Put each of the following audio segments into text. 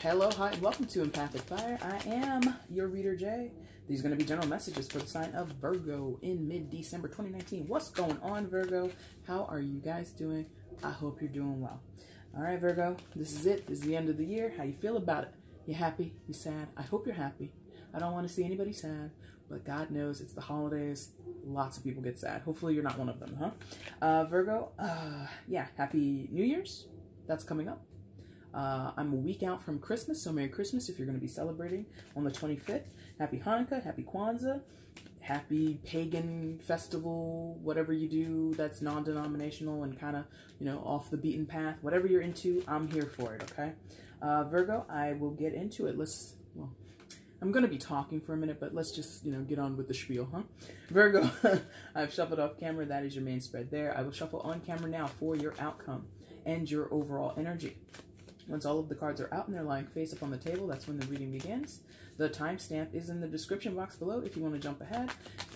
Hello, hi, and welcome to EmpathicFire. I am your reader, Jay. These are going to be general messages for the sign of Virgo in mid-December 2019. What's going on, Virgo? How are you guys doing? I hope you're doing well. All right, Virgo, this is it. This is the end of the year. How you feel about it? You happy? You sad? I hope you're happy. I don't want to see anybody sad, but God knows it's the holidays. Lots of people get sad. Hopefully you're not one of them, huh? Virgo, yeah, Happy New Year's. That's coming up. I'm a week out from Christmas, so Merry Christmas if you're going to be celebrating on the 25th. Happy Hanukkah, Happy Kwanzaa, Happy Pagan Festival, whatever you do that's non-denominational and kind of, you know, off the beaten path. Whatever you're into, I'm here for it, okay? Virgo, I will get into it. I'm going to be talking for a minute, but let's just, get on with the spiel, huh? Virgo, I've shuffled off camera. That is your main spread there. I will shuffle on camera now for your outcome and your overall energy. Once all of the cards are out and they're lying face up on the table, that's when the reading begins. The timestamp is in the description box below. If you want to jump ahead,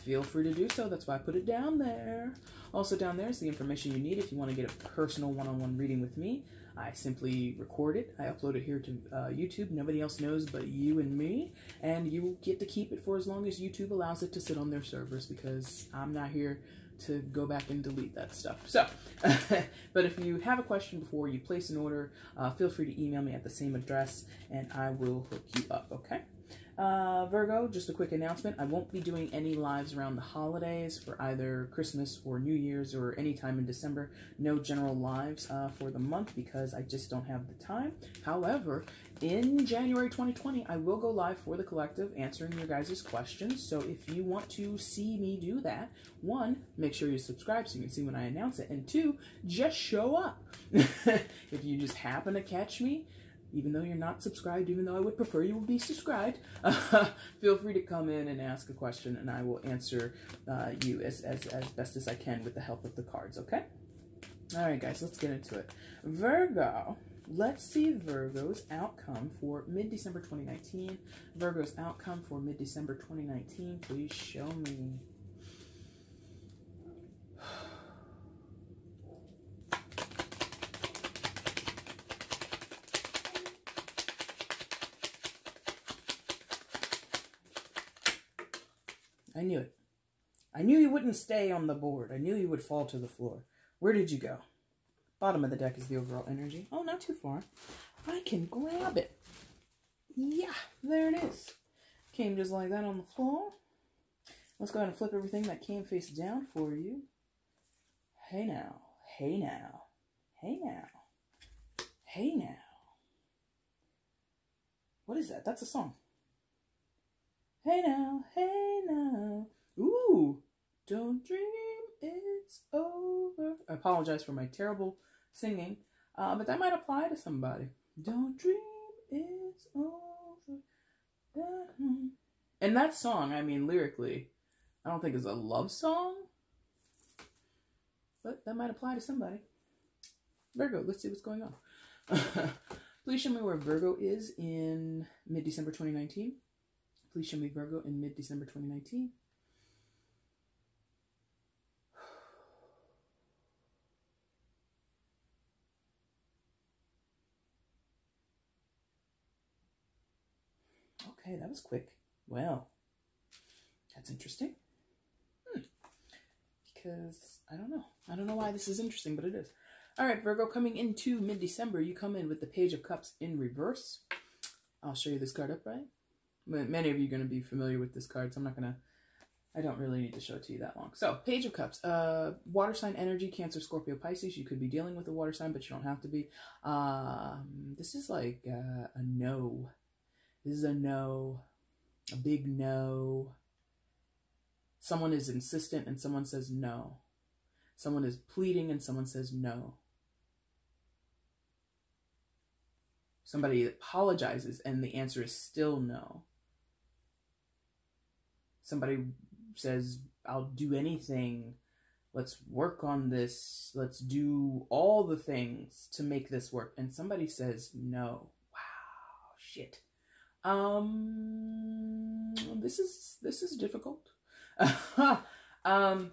feel free to do so. That's why I put it down there. Also down there is the information you need if you want to get a personal one-on-one reading with me. I simply record it. I upload it here to YouTube. Nobody else knows but you and me. And you will get to keep it for as long as YouTube allows it to sit on their servers, because I'm not here to go back and delete that stuff. So, but if you have a question before you place an order, feel free to email me at the same address and I will hook you up, okay? Virgo, just a quick announcement. I won't be doing any lives around the holidays for either Christmas or New Year's or any time in December. No general lives for the month because I just don't have the time. However, in January 2020, I will go live for the collective answering your guys' questions. So if you want to see me do that, one, make sure you subscribe so you can see when I announce it. And two, just show up. If you just happen to catch me, even though you're not subscribed, even though I would prefer you would be subscribed, feel free to come in and ask a question and I will answer you as best as I can with the help of the cards, okay? All right, guys, let's get into it. Virgo, let's see Virgo's outcome for mid-December 2019. Virgo's outcome for mid-December 2019. Please show me. I knew it. I knew you wouldn't stay on the board. I knew you would fall to the floor. Where did you go? Bottom of the deck is the overall energy. Oh, not too far. I can grab it. Yeah, there it is. Came just like that on the floor. Let's go ahead and flip everything that came face down for you. Hey now. Hey now. Hey now. Hey now. What is that? That's a song. Hey now, hey now, ooh, don't dream it's over. I apologize for my terrible singing, but that might apply to somebody. Don't dream it's over. And that song, I mean, lyrically, I don't think is a love song, but that might apply to somebody. Virgo, let's see what's going on. Please show me where Virgo is in mid-December 2019. Please show me Virgo in mid-December 2019. Okay, that was quick. Well, that's interesting. Because, I don't know. I don't know why this is interesting, but it is. All right, Virgo, coming into mid-December, you come in with the Page of Cups in reverse. I'll show you this card upright. Many of you are going to be familiar with this card, so I don't really need to show it to you that long. So, Page of Cups, water sign energy, Cancer, Scorpio, Pisces. You could be dealing with a water sign, but you don't have to be. This is like a no. This is a no, a big no. Someone is insistent and someone says no. Someone is pleading and someone says no. Somebody apologizes and the answer is still no. Somebody says, I'll do anything. Let's work on this. Let's do all the things to make this work. And somebody says no. Wow, shit. This is difficult. I don't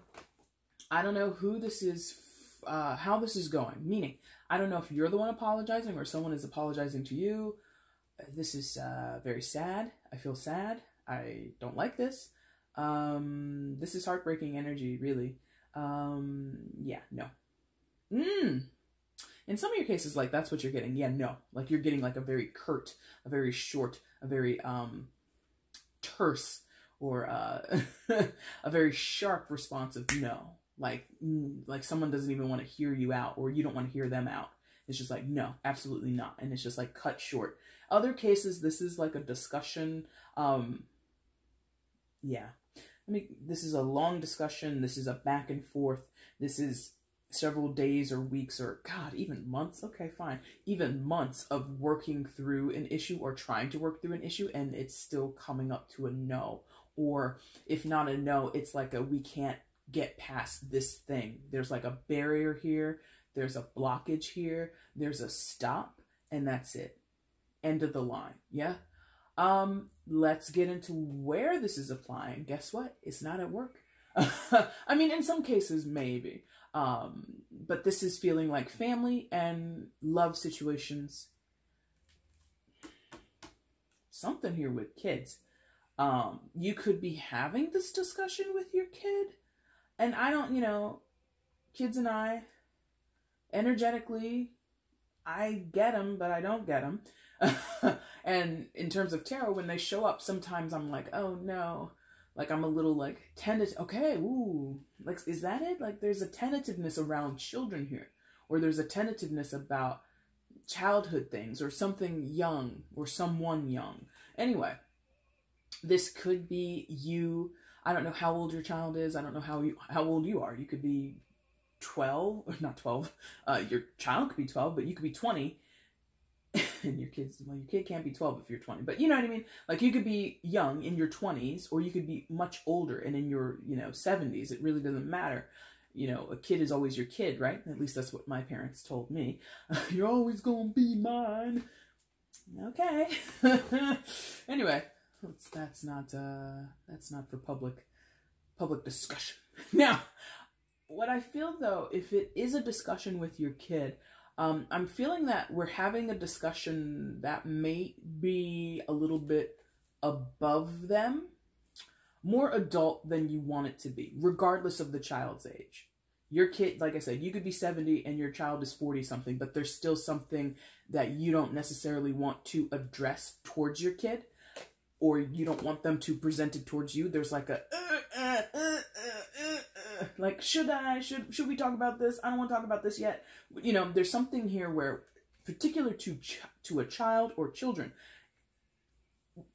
know who this is, how this is going. Meaning, I don't know if you're the one apologizing or someone is apologizing to you. This is very sad. I feel sad. I don't like this. This is heartbreaking energy, really. Yeah, no. In some of your cases, like, that's what you're getting. Yeah, no. Like, you're getting, like, a very curt, a very short, a very, terse, or, a very sharp response of no. Like someone doesn't even want to hear you out, or you don't want to hear them out. It's just like, no, absolutely not. And it's just, like, cut short. Other cases, this is, like, a discussion. Yeah. This is a long discussion. This is a back and forth. This is several days or weeks or, God, even months. Okay, fine. Even months of working through an issue or trying to work through an issue, and it's still coming up to a no. Or if not a no, it's like a, we can't get past this thing. There's like a barrier here. There's a blockage here. There's a stop, and that's it. End of the line. Yeah. Let's get into where this is applying. Guess what? It's not at work. I mean, in some cases, maybe. But this is feeling like family and love situations. Something here with kids. You could be having this discussion with your kid. And I don't, kids and I, energetically, I get them, but I don't get them. And in terms of tarot, when they show up, sometimes I'm like, oh no. Like, I'm a little, like, tentative. Okay, ooh. Like, is that it? Like, there's a tentativeness around children here. Or there's a tentativeness about childhood things. Or something young. Or someone young. Anyway, this could be you. I don't know how old your child is. I don't know how old you are. You could be 12. Or not 12. Your child could be 12, but you could be 20. And your kid can't be 12 if you're 20, but you know what I mean? Like, you could be young in your 20s, or you could be much older and in your, 70s. It really doesn't matter. A kid is always your kid, right? At least that's what my parents told me. You're always gonna be mine. Okay. Anyway, that's not for public discussion. Now, what I feel, though, if it is a discussion with your kid, I'm feeling that we're having a discussion that may be a little bit above them, more adult than you want it to be, regardless of the child's age. Your kid, like I said, you could be 70 and your child is 40 something, but there's still something that you don't necessarily want to address towards your kid, or you don't want them to present it towards you. There's like a, like, should we talk about this? I don't want to talk about this yet. There's something here where, particular to a child or children,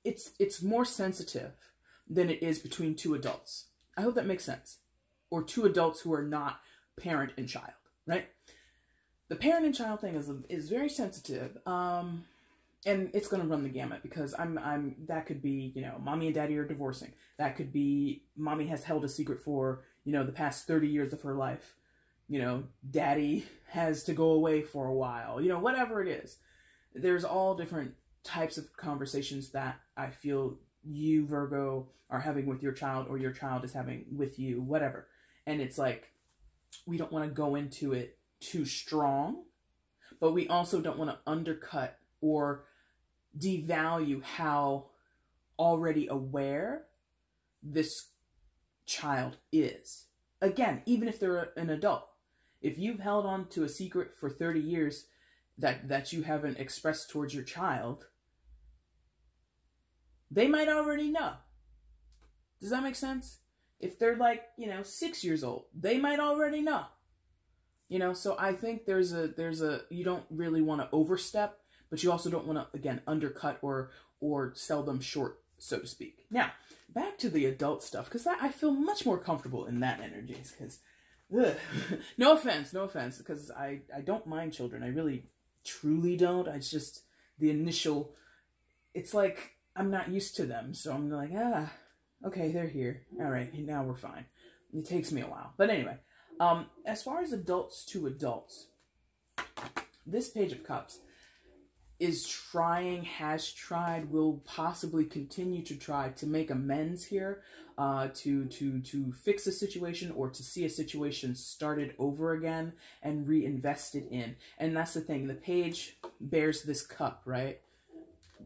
it's more sensitive than it is between two adults. I hope that makes sense. Or two adults who are not parent and child, right? The parent and child thing is very sensitive. And it's going to run the gamut, because that could be, mommy and daddy are divorcing. That could be mommy has held a secret for, the past 30 years of her life. Daddy has to go away for a while, whatever it is. There's all different types of conversations that I feel you, Virgo, are having with your child, or your child is having with you, whatever. And it's like, we don't want to go into it too strong, but we also don't want to undercut or devalue how already aware this child is. Again, even if they're an adult, if you've held on to a secret for 30 years that you haven't expressed towards your child, they might already know. Does that make sense? If they're like, 6 years old, they might already know. So I think there's a you don't really want to overstep, but you also don't want to, again, undercut or sell them short, so to speak. Now, back to the adult stuff, because I feel much more comfortable in that energy. Because, no offense, because I don't mind children. I really, truly don't. It's just the initial, it's like I'm not used to them. So I'm like, okay, they're here. All right, now we're fine. It takes me a while. But anyway, as far as adults to adults, this Page of Cups is trying, has tried, will possibly continue to try to make amends here, to fix a situation, or to see a situation started over again and reinvested in. And that's the thing. The page bears this cup, right?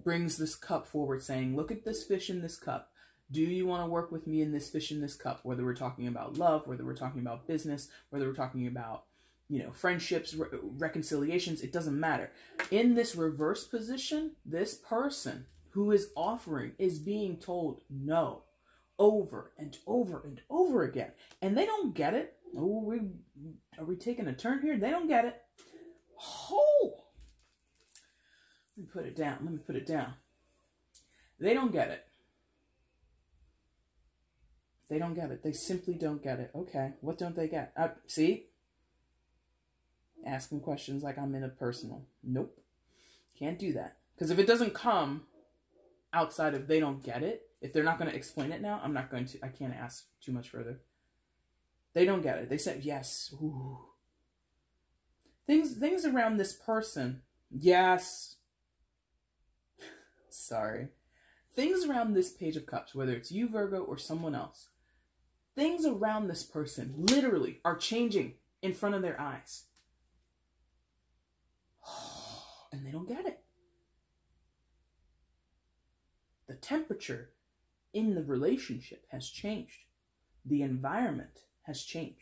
brings this cup forward saying, look at this fish in this cup. Do you want to work with me in this fish in this cup? Whether we're talking about love, whether we're talking about business, whether we're talking about, friendships, reconciliations, it doesn't matter. In this reverse position, this person who is offering is being told no over and over and over again. And they don't get it. Oh, are we taking a turn here? They don't get it. Oh, let me put it down. They don't get it. They don't get it. They simply don't get it. Okay, what don't they get? See? Asking questions like I'm in a personal. Nope. Can't do that. Because if it doesn't come outside of they don't get it, if they're not going to explain it now, I can't ask too much further. They don't get it. They said yes. Ooh. Things around this person. Yes. Sorry. Things around this Page of Cups, whether it's you, Virgo, or someone else, things around this person literally are changing in front of their eyes. And they don't get it. The temperature in the relationship has changed. The environment has changed.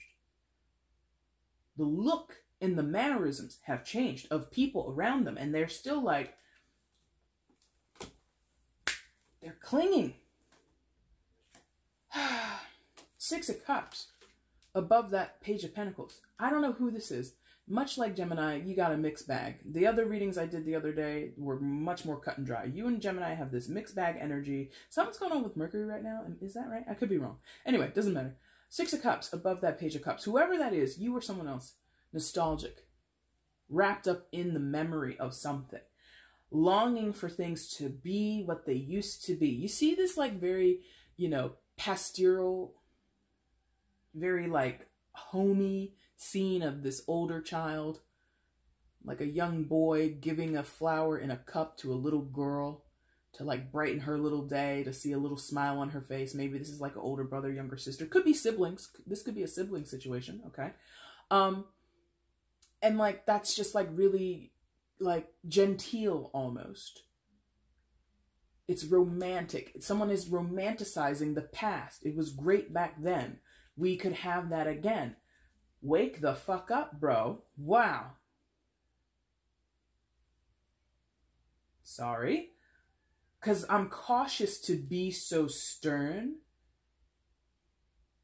The look and the mannerisms have changed of people around them, and they're still like, they're clinging. Six of Cups above that Page of Pentacles. I don't know who this is. Much like Gemini, you got a mixed bag. The other readings I did the other day were much more cut and dry. You and Gemini have this mixed bag energy. Something's going on with Mercury right now. Is that right? I could be wrong. Anyway, doesn't matter. Six of Cups above that Page of Cups. Whoever that is, you or someone else, nostalgic, wrapped up in the memory of something, longing for things to be what they used to be. You see this like very, pastoral, very like homey scene of this older child, like a young boy giving a flower in a cup to a little girl to like brighten her little day, to see a little smile on her face. Maybe this is like an older brother, younger sister. Could be siblings. This could be a sibling situation, okay? And like that's just like really like genteel almost. It's romantic. Someone is romanticizing the past. It was great back then. We could have that again. Wake the fuck up, bro. Wow. Sorry. Because I'm cautious to be so stern.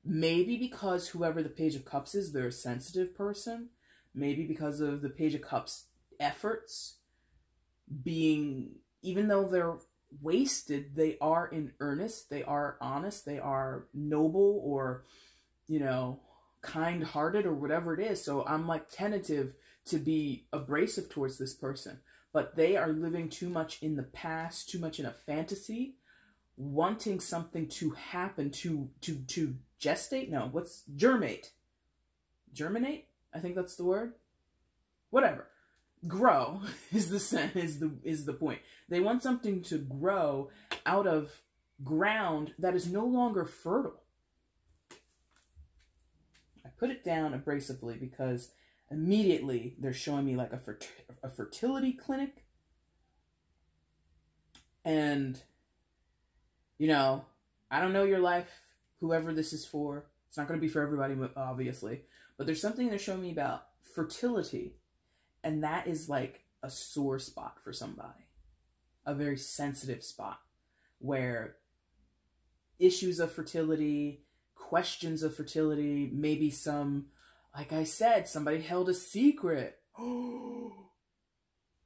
Maybe because whoever the Page of Cups is, they're a sensitive person. Maybe because of the Page of Cups efforts being, even though they're wasted, they are in earnest, they are honest, they are noble, or, kind-hearted, or whatever it is. So I'm like tentative to be abrasive towards this person, but they are living too much in the past, too much in a fantasy, wanting something to happen, to gestate. No, what's germinate? I think that's the word. Whatever. Grow is the point. They want something to grow out of ground that is no longer fertile. I put it down abrasively because immediately they're showing me like a fertility clinic. And, I don't know your life, whoever this is for. It's not going to be for everybody, obviously. But there's something they're showing me about fertility. And that is like a sore spot for somebody. A very sensitive spot where issues of fertility, questions of fertility, maybe some, like I said, somebody held a secret.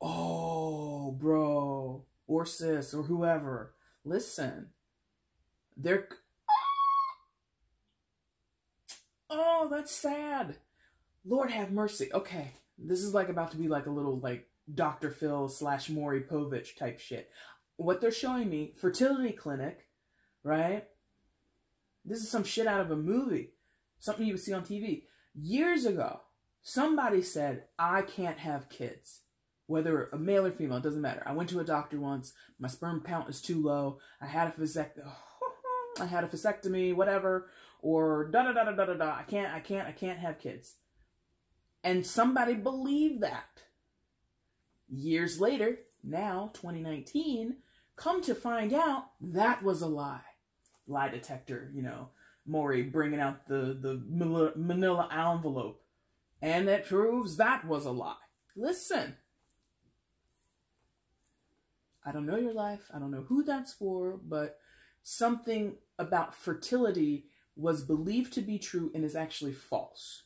Oh, bro, or sis, or whoever. Listen, they're... Oh, that's sad. Lord have mercy. Okay, this is like about to be like a little like Dr. Phil / Maury Povich type shit. What they're showing me, fertility clinic, right? This is some shit out of a movie. Something you would see on TV. Years ago, somebody said, I can't have kids. Whether a male or female, it doesn't matter. I went to a doctor once. My sperm count is too low. I had a vasectomy, whatever. Or da-da-da-da-da-da-da. I can't have kids. And somebody believed that. Years later, Now, 2019, come to find out that was a lie. Lie detector, you know, Maury bringing out the manila envelope. And that proves that was a lie. Listen, I don't know your life. I don't know who that's for, but something about fertility was believed to be true and is actually false.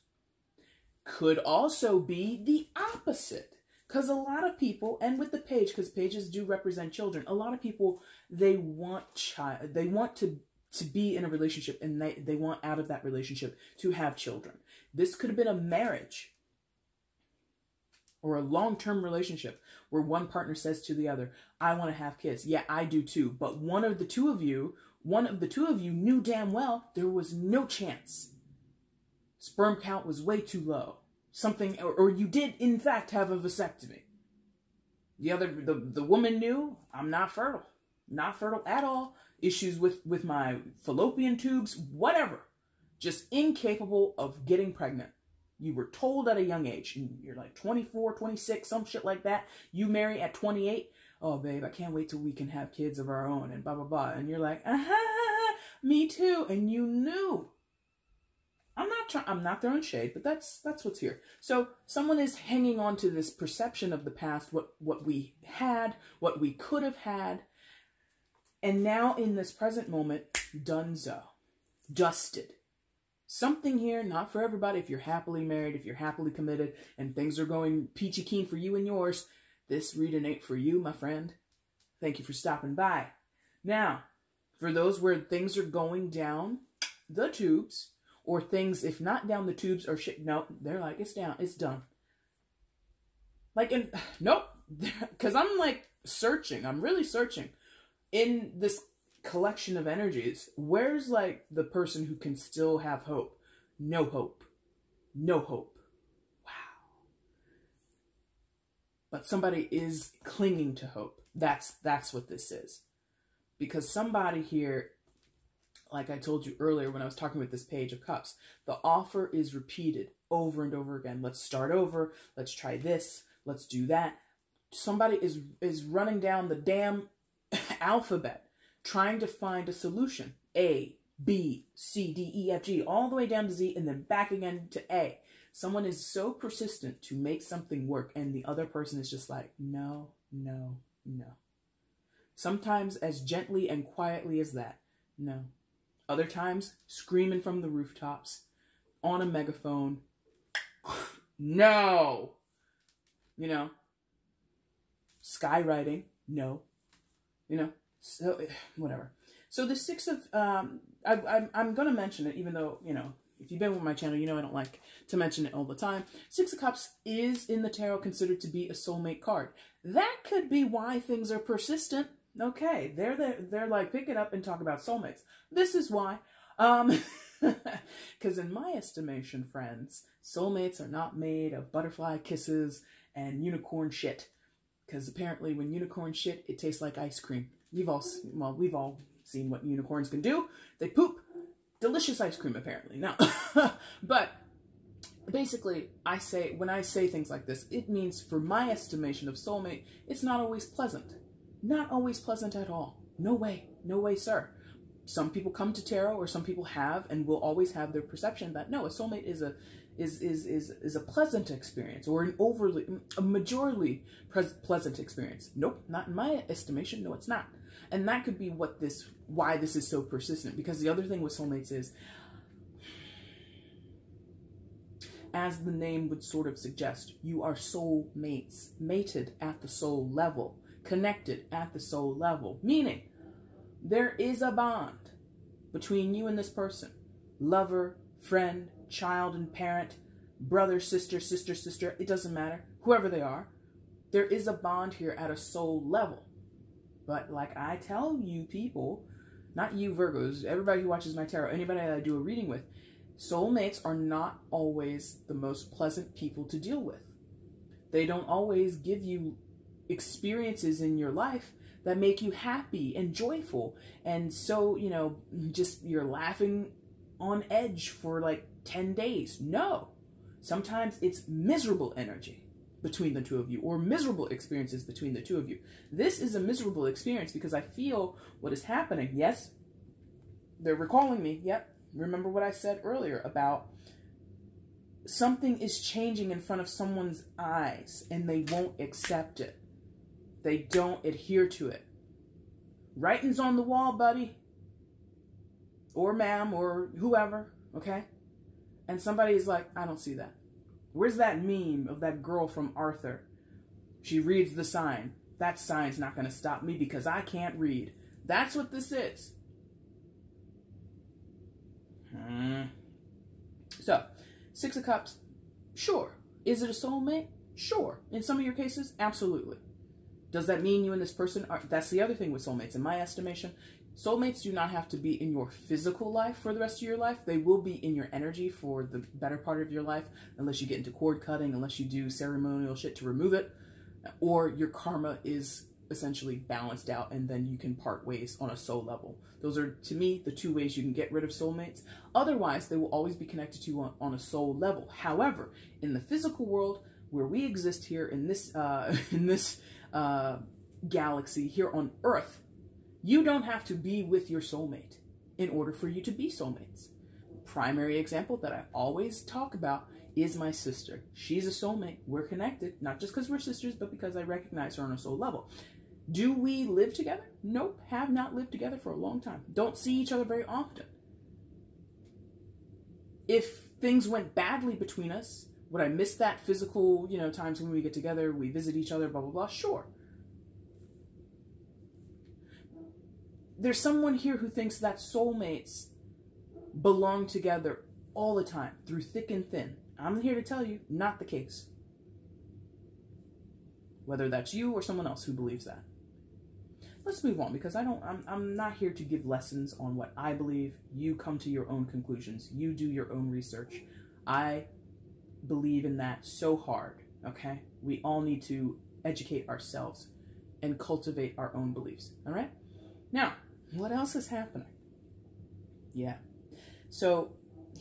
Could also be the opposite. Because a lot of people, and with the page, because pages do represent children, a lot of people, they want to be in a relationship, and they want out of that relationship to have children. This could have been a marriage or a long-term relationship where one partner says to the other, I want to have kids. Yeah, I do too. But one of the two of you knew damn well there was no chance. Sperm count was way too low. Something, or you did in fact have a vasectomy. The woman knew, I'm not fertile at all. Issues with my fallopian tubes, whatever. Just incapable of getting pregnant. You were told at a young age, and you're like 24, 26, some shit like that. You marry at 28. Oh, babe, I can't wait till we can have kids of our own, and blah, blah, blah. And you're like, me too. And you knew. I'm not throwing shade, but that's what's here. So someone is hanging on to this perception of the past, what we had, what we could have had. And now in this present moment, donezo, dusted. Something here, not for everybody. If you're happily married, if you're happily committed, and things are going peachy keen for you and yours, this reading ain't for you, my friend. Thank you for stopping by. Now, for those where things are going down the tubes, or things, if not down the tubes or shit, nope, they're like, it's down, it's done. Like, nope, because I'm like searching, I'm really searching. In this collection of energies, where's like the person who can still have hope? No hope. No hope. Wow. But somebody is clinging to hope. That's what this is. Because somebody here, like I told you earlier when I was talking with this Page of Cups, the offer is repeated over and over again. Let's start over. Let's try this. Let's do that. Somebody is running down the damn alphabet, trying to find a solution. A, B, C, D, E, F, G, all the way down to Z, and then back again to A. Someone is so persistent to make something work, and the other person is just like, no, no, no. Sometimes as gently and quietly as that, no. Other times, screaming from the rooftops, on a megaphone, no. You know, skywriting, no. You know, so, whatever. So the Six of, I'm going to mention it, even though, you know, if you've been with my channel, you know I don't like to mention it all the time. Six of Cups is in the tarot considered to be a soulmate card. That could be why things are persistent. Okay, they're like, pick it up and talk about soulmates. This is why. Because in my estimation, friends, soulmates are not made of butterfly kisses and unicorn shit. Because apparently when unicorn shit, it tastes like ice cream. We've all seen what unicorns can do. They poop delicious ice cream, apparently. No. But basically, when I say things like this, it means for my estimation of soulmate, it's not always pleasant. Not always pleasant at all. No way. No way, sir. Some people come to tarot, or some people have and will always have their perception that no, a soulmate is a pleasant experience, or a majorly pleasant experience. Nope, not in my estimation. No, it's not. And that could be why this is so persistent. Because the other thing with soulmates is, as the name would sort of suggest, you are soul mates, mated at the soul level, connected at the soul level, meaning there is a bond between you and this person. Lover, friend, child and parent, brother, sister, sister, it doesn't matter, whoever they are. There is a bond here at a soul level. But like I tell you people, not you Virgos, everybody who watches my tarot, anybody that I do a reading with, soulmates are not always the most pleasant people to deal with. They don't always give you experiences in your life that make you happy and joyful. And so, you know, just you're laughing on edge for like 10 days. No. Sometimes it's miserable energy. between the two of you, or miserable experiences between the two of you. This is a miserable experience because I feel what is happening. Yes, they're recalling me. Yep. Remember what I said earlier about something is changing in front of someone's eyes and they won't accept it. They don't adhere to it. Writing's on the wall, buddy. Or ma'am, or whoever, okay? And somebody's like, I don't see that. Where's that meme of that girl from Arthur? She reads the sign. That sign's not going to stop me because I can't read. That's what this is. So, Six of Cups, sure. Is it a soulmate? Sure. In some of your cases, absolutely. Does that mean you and this person are... That's the other thing with soulmates. In my estimation, soulmates do not have to be in your physical life for the rest of your life. They will be in your energy for the better part of your life, unless you get into cord cutting, unless you do ceremonial shit to remove it, or your karma is essentially balanced out and then you can part ways on a soul level. Those are, to me, the two ways you can get rid of soulmates. Otherwise, they will always be connected to you on a soul level. However, in the physical world, where we exist here in this galaxy here on Earth, you don't have to be with your soulmate in order for you to be soulmates. Primary example that I always talk about is my sister. She's a soulmate. We're connected, not just because we're sisters, but because I recognize her on a soul level. Do we live together? Nope. Have not lived together for a long time. Don't see each other very often. If things went badly between us, would I miss that physical, times when we get together, we visit each other, blah, blah, blah? Sure. There's someone here who thinks that soulmates belong together all the time, through thick and thin. I'm here to tell you, not the case. Whether that's you or someone else who believes that. Let's move on, because I'm not here to give lessons on what I believe. You come to your own conclusions. You do your own research. I believe in that so hard, okay? We all need to educate ourselves and cultivate our own beliefs, all right? Now, what else is happening? Yeah. So,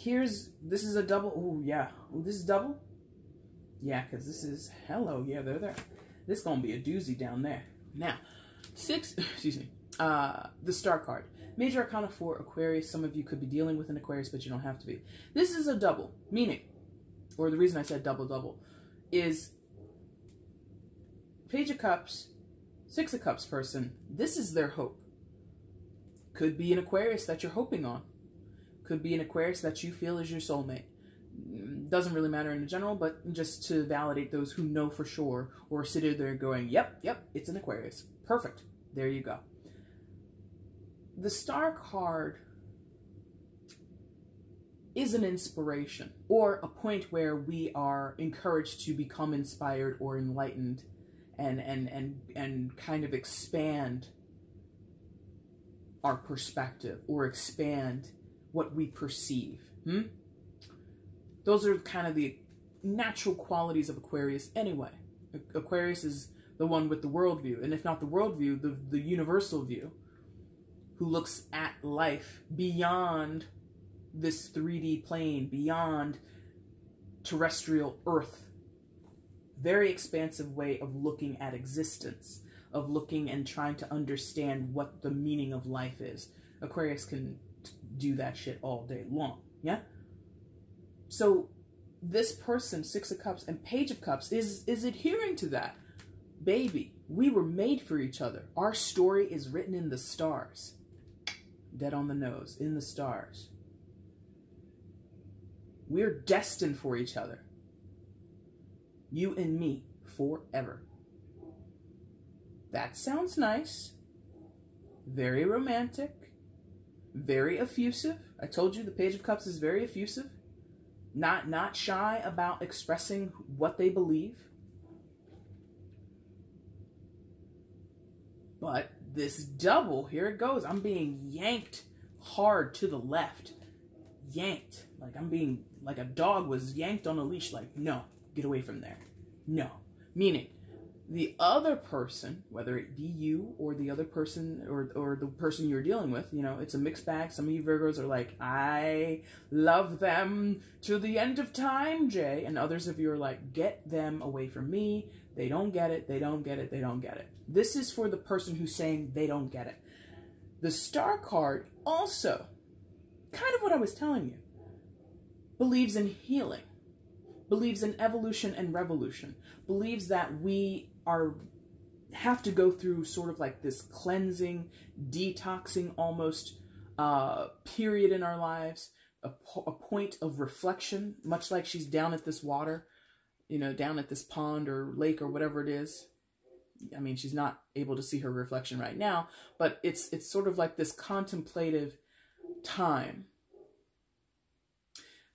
this is a double. Oh, yeah. Oh, this is double? Yeah, because this is, hello, yeah, they're there. This is going to be a doozy down there. Now, the Star card. Major Arcana 4, Aquarius. Some of you could be dealing with an Aquarius, but you don't have to be. This is a double, meaning, or the reason I said double, is Page of Cups, Six of Cups person, this is their hope. Could be an Aquarius that you're hoping on. Could be an Aquarius that you feel is your soulmate. Doesn't really matter in general, but just to validate those who know for sure, or sit there going, yep, it's an Aquarius. Perfect. There you go. The Star card is an inspiration, or a point where we are encouraged to become inspired or enlightened and kind of expand our perspective, or expand what we perceive. Those are kind of the natural qualities of Aquarius anyway. Aquarius is the one with the worldview, and if not the worldview, the universal view, who looks at life beyond this 3D plane, beyond terrestrial Earth. Very expansive way of looking at existence, of looking and trying to understand what the meaning of life is. Aquarius can do that shit all day long, yeah? So this person, Six of Cups and Page of Cups, is adhering to that. Baby, we were made for each other. Our story is written in the stars. Dead on the nose, in the stars. We're destined for each other. You and me, forever. That sounds nice. Very romantic. Very effusive. I told you the Page of Cups is very effusive. Not shy about expressing what they believe. But this double, here it goes. I'm being yanked hard to the left. Yanked. Like I'm being, like a dog was yanked on a leash. Like, no, get away from there. No. Meaning, The other person, whether it be you or the other person or the person you're dealing with, you know, it's a mixed bag. Some of you Virgos are like, I love them to the end of time, Jay. And others of you are like, get them away from me. They don't get it. They don't get it. They don't get it. This is for the person who's saying they don't get it. The Star card also, kind of what I was telling you, believes in healing, believes in evolution and revolution, believes that we have to go through sort of like this cleansing, detoxing almost period in our lives, a point of reflection, much like she's down at this water, you know, down at this pond or lake or whatever it is. I mean, she's not able to see her reflection right now, but it's sort of like this contemplative time.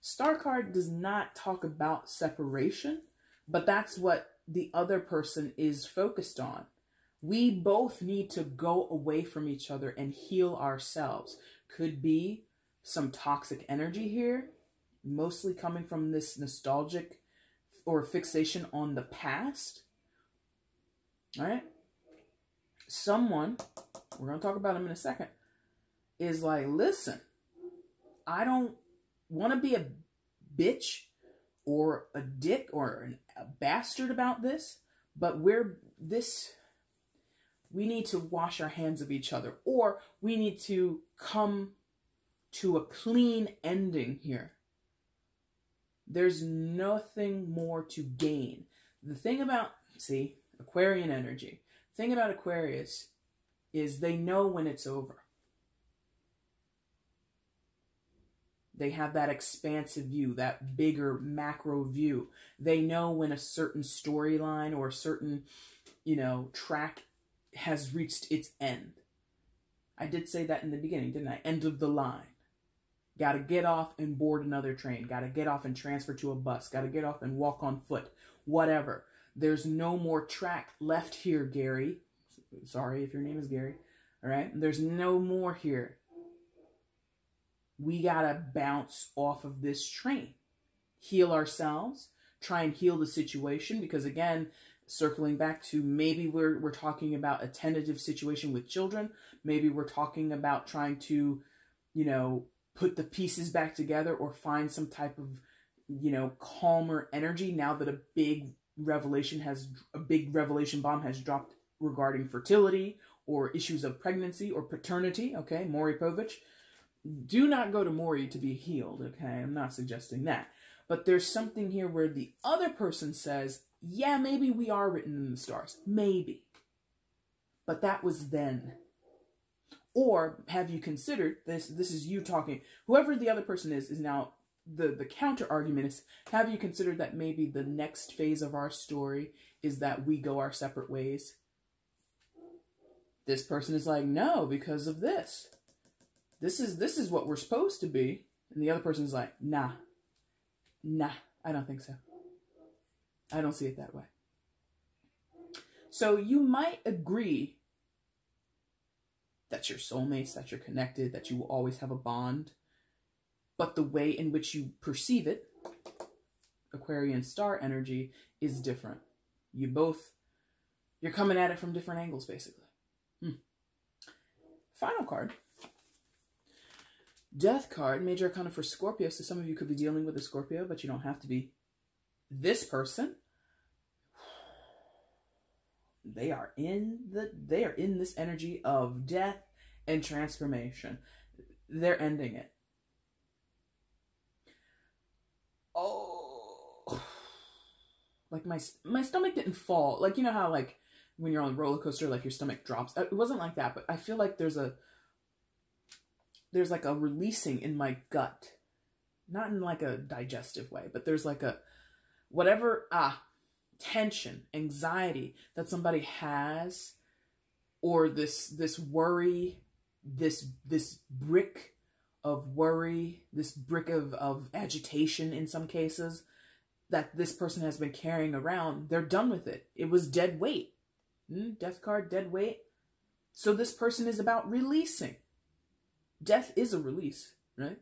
Star card does not talk about separation, but that's what the other person is focused on. We both need to go away from each other and heal ourselves. Could be some toxic energy here, mostly coming from this nostalgic or fixation on the past. All right. Someone, we're going to talk about him in a second, is like, listen, I don't want to be a bitch or a dick or a bastard about this, but we need to wash our hands of each other, or we need to come to a clean ending here. There's nothing more to gain. The thing about, see, Aquarian energy, the thing about Aquarius is they know when it's over. They have that expansive view, that bigger macro view. They know when a certain storyline or a certain, you know, track has reached its end. I did say that in the beginning, didn't I? End of the line. Got to get off and board another train. Got to get off and transfer to a bus. Got to get off and walk on foot. Whatever. There's no more track left here, Gary. Sorry if your name is Gary. All right? There's no more here. We got to bounce off of this train. Heal ourselves. Try and heal the situation. Because again, circling back to maybe we're talking about a tentative situation with children. Maybe we're talking about trying to, you know, put the pieces back together or find some type of, you know, calmer energy now that a big revelation bomb has dropped regarding fertility or issues of pregnancy or paternity. Okay, Maury Povich. Do not go to Maury to be healed. Okay, I'm not suggesting that. But there's something here where the other person says, yeah, maybe we are written in the stars. Maybe. But that was then. Or have you considered, this is you talking, whoever the other person is now, the counter argument is, have you considered that maybe the next phase of our story is that we go our separate ways? This person is like, no, because of this. This is what we're supposed to be. And the other person is like, nah, I don't think so. I don't see it that way. So you might agree that you're soulmates, that you're connected, that you will always have a bond. But the way in which you perceive it, Aquarian star energy, is different. You're coming at it from different angles, basically. Final card. Death card, major arcana for Scorpio. So some of you could be dealing with a Scorpio, but you don't have to be. This person, they are in this energy of death and transformation. They're ending it. Oh, like my stomach didn't fall. Like, you know how like when you're on a roller coaster, like your stomach drops. It wasn't like that, but I feel like there's like a releasing in my gut. Not in like a digestive way, but there's like a whatever tension, anxiety that somebody has, or this worry, this brick of worry, this brick of agitation in some cases that this person has been carrying around. They're done with it. It was dead weight. Death card, dead weight. So this person is about releasing. Death is a release, right?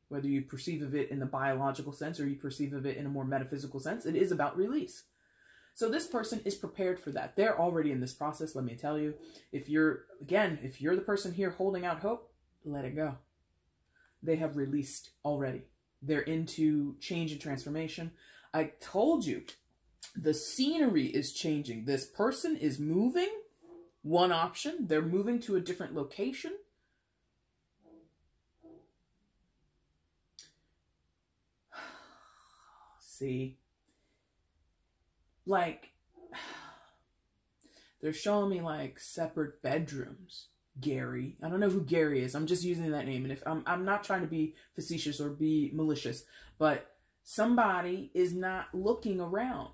Whether you perceive of it in the biological sense or you perceive of it in a more metaphysical sense, it is about release. So this person is prepared for that. They're already in this process, let me tell you. If you're the person here holding out hope, let it go. They have released already. They're into change and transformation. I told you, the scenery is changing. This person is moving. One option, they're moving to a different location. See, like, they're showing me like separate bedrooms. Gary, I don't know who Gary is. I'm just using that name. And if I'm not trying to be facetious or be malicious, but somebody is not looking around.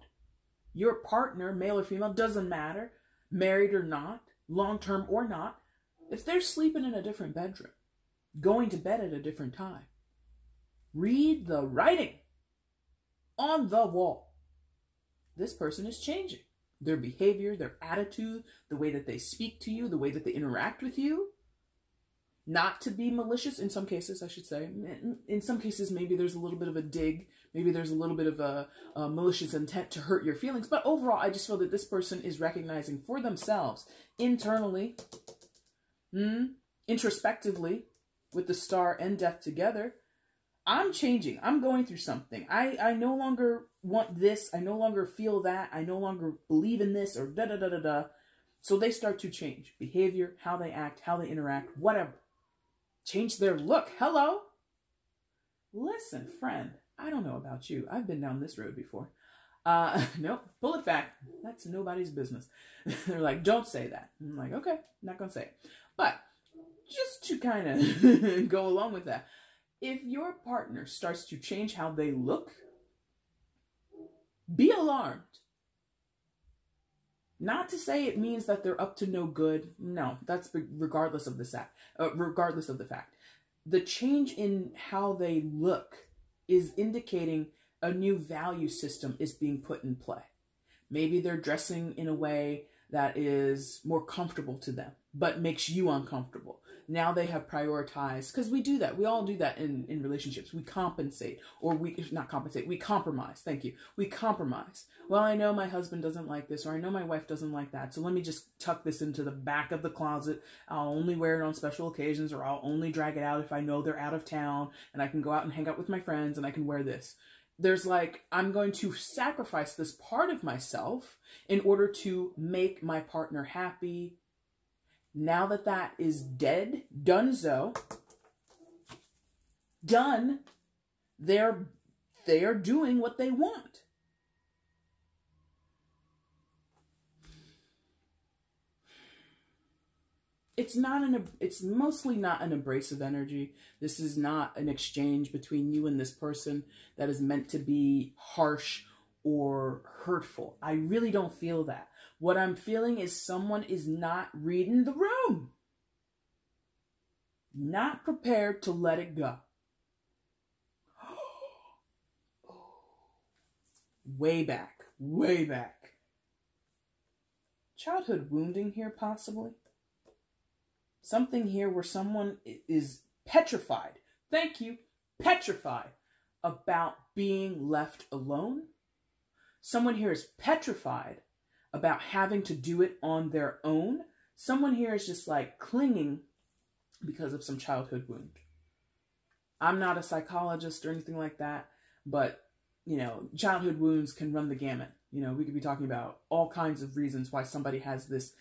Your partner, male or female, doesn't matter, married or not, long-term or not, if they're sleeping in a different bedroom, going to bed at a different time, read the writing on the wall. This person is changing. Their behavior, their attitude, the way that they speak to you, the way that they interact with you. Not to be malicious, in some cases, I should say. In some cases, maybe there's a little bit of a dig. Maybe there's a little bit of a malicious intent to hurt your feelings. But overall, I just feel that this person is recognizing for themselves, internally, introspectively, with the star and death together, I'm changing. I'm going through something. I no longer want this. I no longer feel that. I no longer believe in this or da-da-da-da-da. So they start to change behavior, how they act, how they interact, whatever. Change their look. Hello? Listen, friend, I don't know about you. I've been down this road before. Nope, pull it back. That's nobody's business. They're like, don't say that. I'm like, okay, not going to say it. But just to kind of go along with that, if your partner starts to change how they look, be alarmed. Not to say it means that they're up to no good. No, that's regardless of the fact. The change in how they look is indicating a new value system is being put in play. Maybe they're dressing in a way that is more comfortable to them, but makes you uncomfortable. Now they have prioritized, because we do that. We all do that in relationships. We compensate, or not compensate, we compromise. Thank you. We compromise. Well, I know my husband doesn't like this, or I know my wife doesn't like that, so let me just tuck this into the back of the closet. I'll only wear it on special occasions, or I'll only drag it out if I know they're out of town, and I can go out and hang out with my friends, and I can wear this. There's like, I'm going to sacrifice this part of myself in order to make my partner happy. Now that that is dead, donezo, done, they're doing what they want. It's mostly not an abrasive energy. This is not an exchange between you and this person that is meant to be harsh or hurtful. I really don't feel that. What I'm feeling is someone is not reading the room. Not prepared to let it go. Way back, way back. Childhood wounding here, possibly. Something here where someone is petrified. Thank you, petrified about being left alone. Someone here is petrified about having to do it on their own. Someone here is just like clinging because of some childhood wound. I'm not a psychologist or anything like that, but, you know, childhood wounds can run the gamut. You know, we could be talking about all kinds of reasons why somebody has this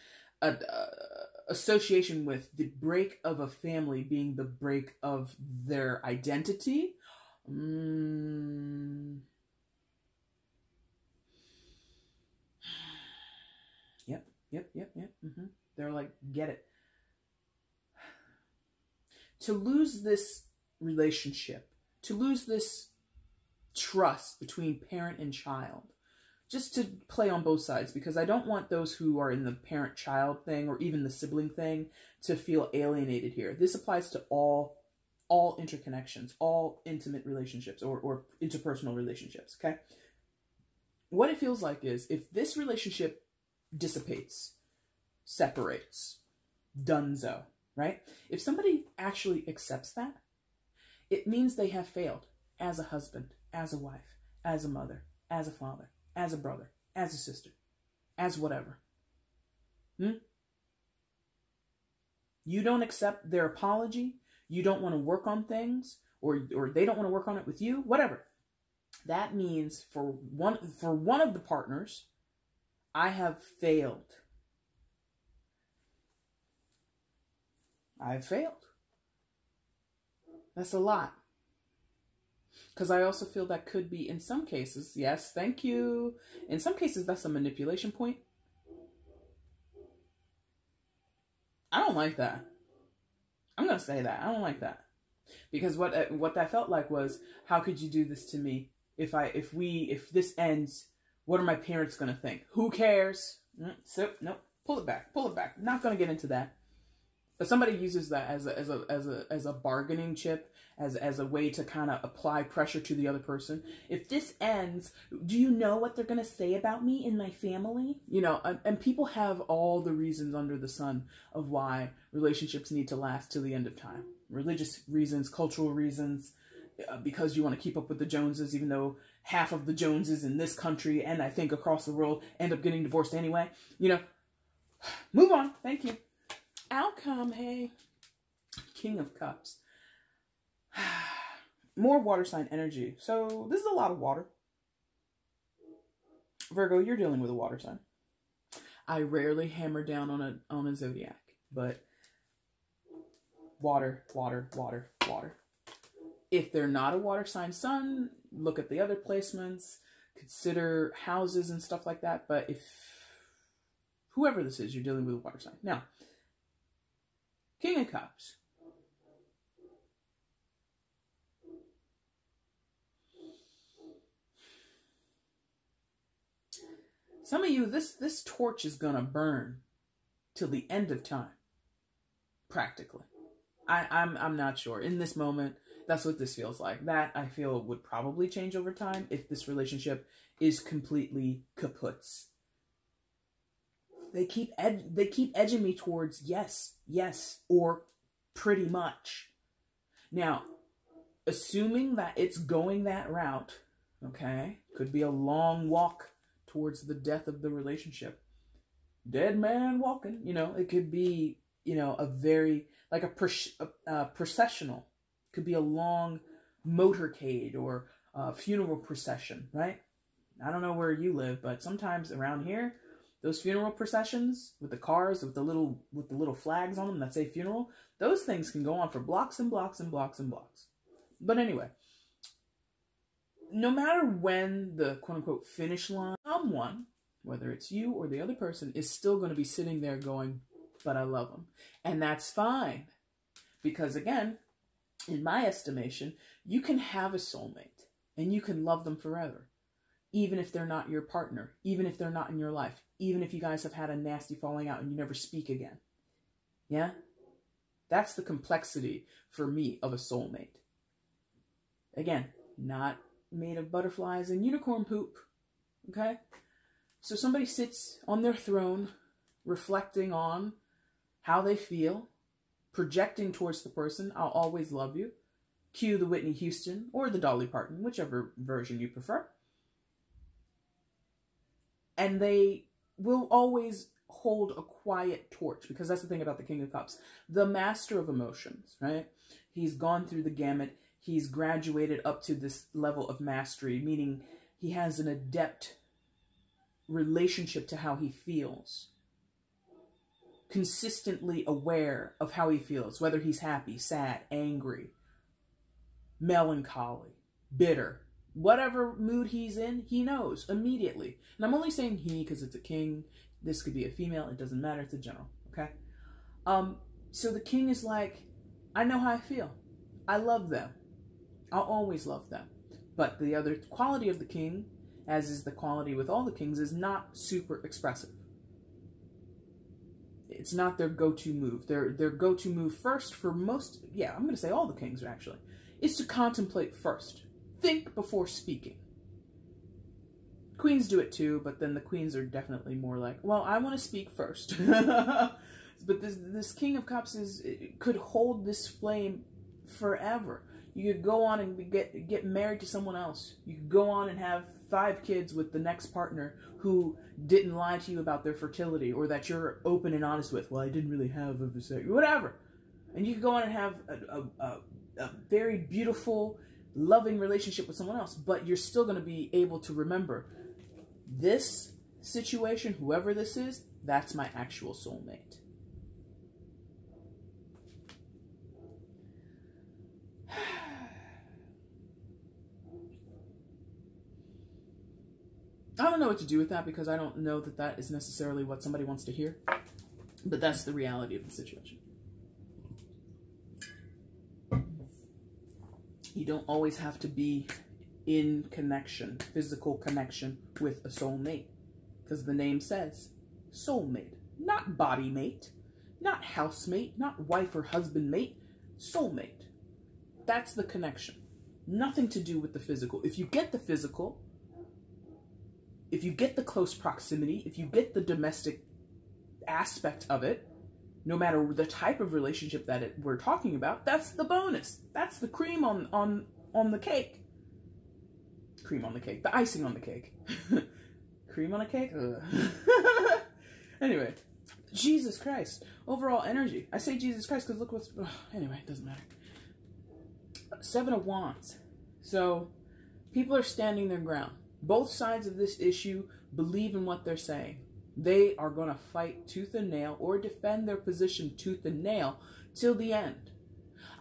association with the break of a family being the break of their identity. Yep. They're like, get it. To lose this relationship, to lose this trust between parent and child, just to play on both sides, because I don't want those who are in the parent-child thing or even the sibling thing to feel alienated here. This applies to all interconnections, all intimate relationships or interpersonal relationships, okay? What it feels like is if this relationship dissipates, separates, donezo, right? If somebody actually accepts that, it means they have failed as a husband, as a wife, as a mother, as a father, as a brother, as a sister, as whatever. You don't accept their apology. You don't want to work on things, or they don't want to work on it with you, whatever. That means for one of the partners, I have failed. I've failed. That's a lot. Because I also feel that could be, in some cases, yes, thank you. In some cases, that's a manipulation point. I don't like that. I'm going to say that. I don't like that. Because what that felt like was, how could you do this to me? If this ends, what are my parents going to think? Who cares? So, no, pull it back. Not going to get into that. But somebody uses that as a bargaining chip, as a way to kind of apply pressure to the other person. If this ends, do you know what they're going to say about me and my family? You know, and people have all the reasons under the sun of why relationships need to last till the end of time. Religious reasons, cultural reasons, because you want to keep up with the Joneses, even though half of the Joneses in this country and I think across the world end up getting divorced anyway. You know, move on. Thank you. Outcome, hey. King of Cups. More water sign energy. So this is a lot of water. Virgo, you're dealing with a water sign. I rarely hammer down on a zodiac, but water. If they're not a water sign sun, look at the other placements, consider houses and stuff like that. But if whoever this is, you're dealing with a water sign. Now, King of Cups. Some of you, this torch is gonna burn till the end of time. Practically. I'm not sure. In this moment, that's what this feels like. That, I feel, would probably change over time if this relationship is completely kaputs. They keep edging me towards yes, or pretty much. Now, assuming that it's going that route, okay, could be a long walk towards the death of the relationship. Dead man walking, you know, it could be, you know, a very, like a processional. Could be a long motorcade or a funeral procession, right? I don't know where you live, but sometimes around here, those funeral processions with the cars with the little flags on them that say funeral, those things can go on for blocks and blocks and blocks and blocks. But anyway, no matter when the quote-unquote finish line, someone, whether it's you or the other person, is still going to be sitting there going, but I love them. And that's fine. Because again, in my estimation, you can have a soulmate and you can love them forever. Even if they're not your partner, even if they're not in your life, even if you guys have had a nasty falling out and you never speak again. Yeah? That's the complexity for me of a soulmate. Again, not made of butterflies and unicorn poop. Okay? So somebody sits on their throne, reflecting on how they feel, projecting towards the person, I'll always love you. Cue the Whitney Houston or the Dolly Parton, whichever version you prefer. And they will always hold a quiet torch, because that's the thing about the King of Cups. The master of emotions, right? He's gone through the gamut. He's graduated up to this level of mastery, meaning he has an adept relationship to how he feels. Consistently aware of how he feels, whether he's happy, sad, angry, melancholy, bitter. Whatever mood he's in, he knows immediately. And I'm only saying he because it's a king. This could be a female. It doesn't matter. It's a general. Okay? So the king is like, I know how I feel. I love them. I'll always love them. But the other quality of the king, as is the quality with all the kings, is not super expressive. It's not their go-to move. Their go-to move first for most, yeah, I'm going to say all the kings actually, is to contemplate first. Think before speaking. Queens do it too, but then the queens are definitely more like, well, I want to speak first. But this King of Cups could hold this flame forever. You could go on and get married to someone else. You could go on and have 5 kids with the next partner who didn't lie to you about their fertility, or that you're open and honest with. Well, I didn't really have a vasectomy, whatever. And you could go on and have a very beautiful, loving relationship with someone else, but you're still going to be able to remember this situation, whoever this is, that's my actual soulmate. I don't know what to do with that, because I don't know that that is necessarily what somebody wants to hear, but that's the reality of the situation. You don't always have to be in connection, physical connection with a soulmate, because the name says soulmate, not body mate, not housemate, not wife or husband mate, soulmate. That's the connection. Nothing to do with the physical. If you get the physical, if you get the close proximity, if you get the domestic aspect of it, no matter the type of relationship that we're talking about, that's the bonus. That's the cream on the cake. Cream on the cake. The icing on the cake. Cream on a cake? Anyway, Jesus Christ. Overall energy. I say Jesus Christ because look what's... anyway, it doesn't matter. 7 of Wands. So, people are standing their ground. Both sides of this issue believe in what they're saying. They are going to fight tooth and nail, or defend their position tooth and nail till the end.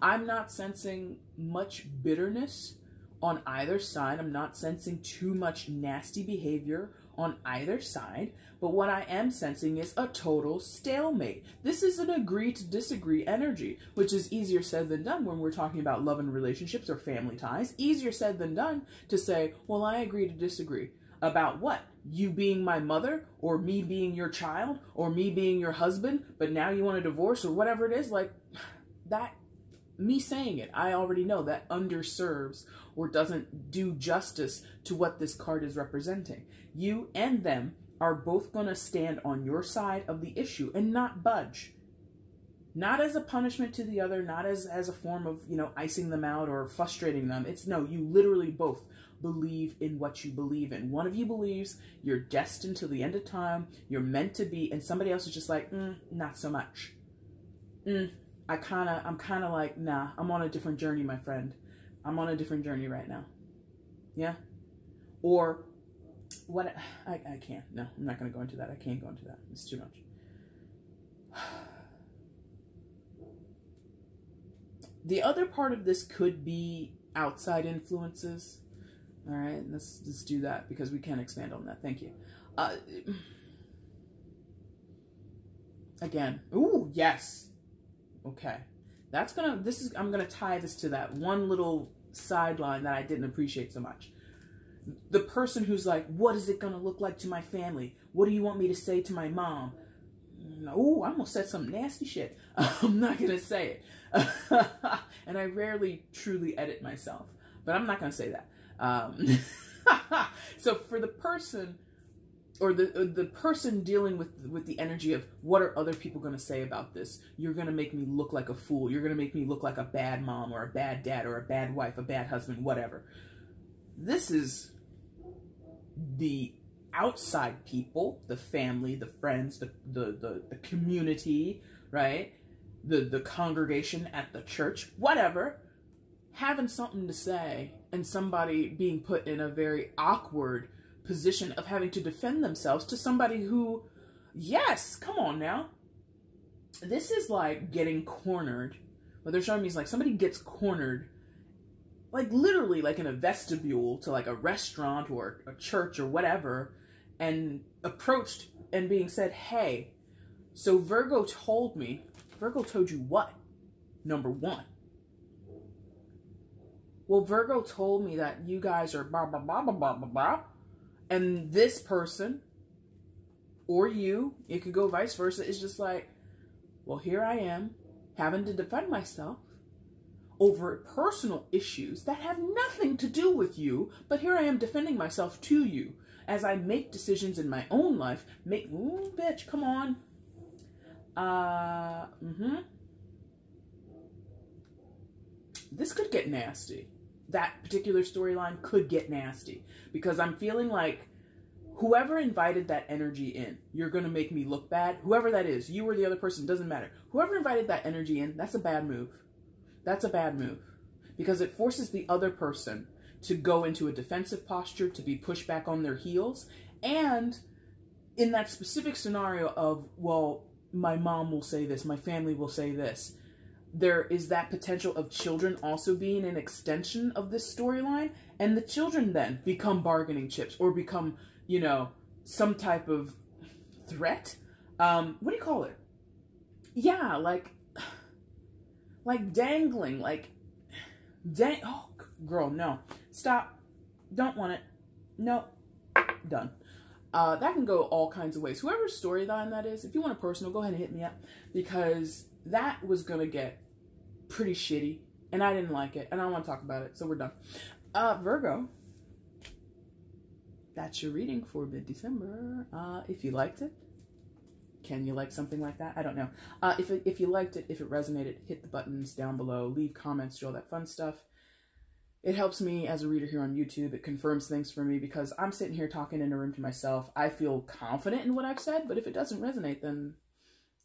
I'm not sensing much bitterness on either side. I'm not sensing too much nasty behavior on either side. But what I am sensing is a total stalemate. This is an agree to disagree energy, which is easier said than done when we're talking about love and relationships or family ties. Easier said than done to say, well, I agree to disagree. About what? You being my mother, or me being your child, or me being your husband, but now you want a divorce, or whatever it is. Like, that, me saying it, I already know that underserves or doesn't do justice to what this card is representing. You and them are both going to stand on your side of the issue and not budge. Not as a punishment to the other, not as a form of, you know, icing them out or frustrating them. It's no, you literally both believe in what you believe in. One of you believes you're destined till the end of time, you're meant to be, and somebody else is just like, not so much. I'm kind of like, nah, I'm on a different journey, my friend. I'm on a different journey right now. Yeah? Or, what, I can't. No, I'm not going to go into that. I can't go into that. It's too much. The other part of this could be outside influences. All right, let's do that because we can expand on that. Thank you. Again, ooh, yes. Okay, I'm gonna tie this to that one little sideline that I didn't appreciate so much. The person who's like, what is it gonna look like to my family? What do you want me to say to my mom? Oh, I almost said some nasty shit. I'm not gonna say it. And I rarely truly edit myself, but I'm not gonna say that. So for the person, or the person dealing with the energy of what are other people going to say about this, you're going to make me look like a fool. You're going to make me look like a bad mom or a bad dad or a bad wife, a bad husband, whatever. This is the outside people, the family, the friends, the community, right? The congregation at the church, whatever, having something to say, and somebody being put in a very awkward position of having to defend themselves to somebody who, yes, come on now. This is like getting cornered. What they're showing me is like somebody gets cornered, like literally like in a vestibule to like a restaurant or a church or whatever, and approached and being said, hey, so Virgo told me. Virgo told you what? Number one. Well, Virgo told me that you guys are blah, blah, blah, blah, blah, blah, blah. And this person, or you, it could go vice versa, is just like, well, here I am, having to defend myself over personal issues that have nothing to do with you, but here I am defending myself to you as I make decisions in my own life. Ooh, bitch, come on. this could get nasty. That particular storyline could get nasty because I'm feeling like whoever invited that energy in, you're going to make me look bad. Whoever that is, you or the other person, doesn't matter. Whoever invited that energy in, that's a bad move. That's a bad move because it forces the other person to go into a defensive posture, to be pushed back on their heels. And in that specific scenario of, well, my mom will say this, my family will say this, there is that potential of children also being an extension of this storyline, and the children then become bargaining chips or become, you know, some type of threat. What do you call it? Yeah, like dangling, oh, girl, no. Stop. Don't want it. No. Done. That can go all kinds of ways. Whoever's storyline that is, if you want a personal, go ahead and hit me up because that was going to get pretty shitty and I didn't like it and I don't want to talk about it. So we're done. Virgo, that's your reading for mid-December. If you liked it, can you like something like that? I don't know. If you liked it, if it resonated, hit the buttons down below, leave comments, do all that fun stuff. It helps me as a reader here on YouTube. It confirms things for me because I'm sitting here talking in a room to myself. I feel confident in what I've said, but if it doesn't resonate, then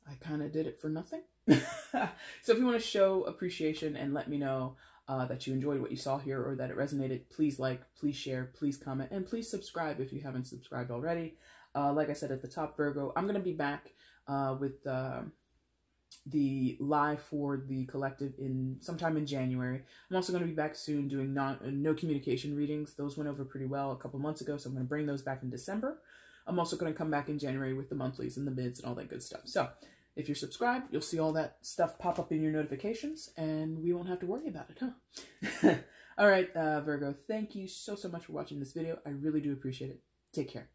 I kind of did it for nothing. So if you want to show appreciation and let me know that you enjoyed what you saw here or that it resonated, please like, please share, please comment, and please subscribe if you haven't subscribed already. Like I said at the top, Virgo, I'm going to be back with the live for the collective in sometime in January. I'm also going to be back soon doing no communication readings. Those went over pretty well a couple months ago, so I'm going to bring those back in December. I'm also going to come back in January with the monthlies and the mids and all that good stuff. So if you're subscribed, you'll see all that stuff pop up in your notifications and we won't have to worry about it, huh? All right, Virgo, thank you so much for watching this video. I really do appreciate it. Take care.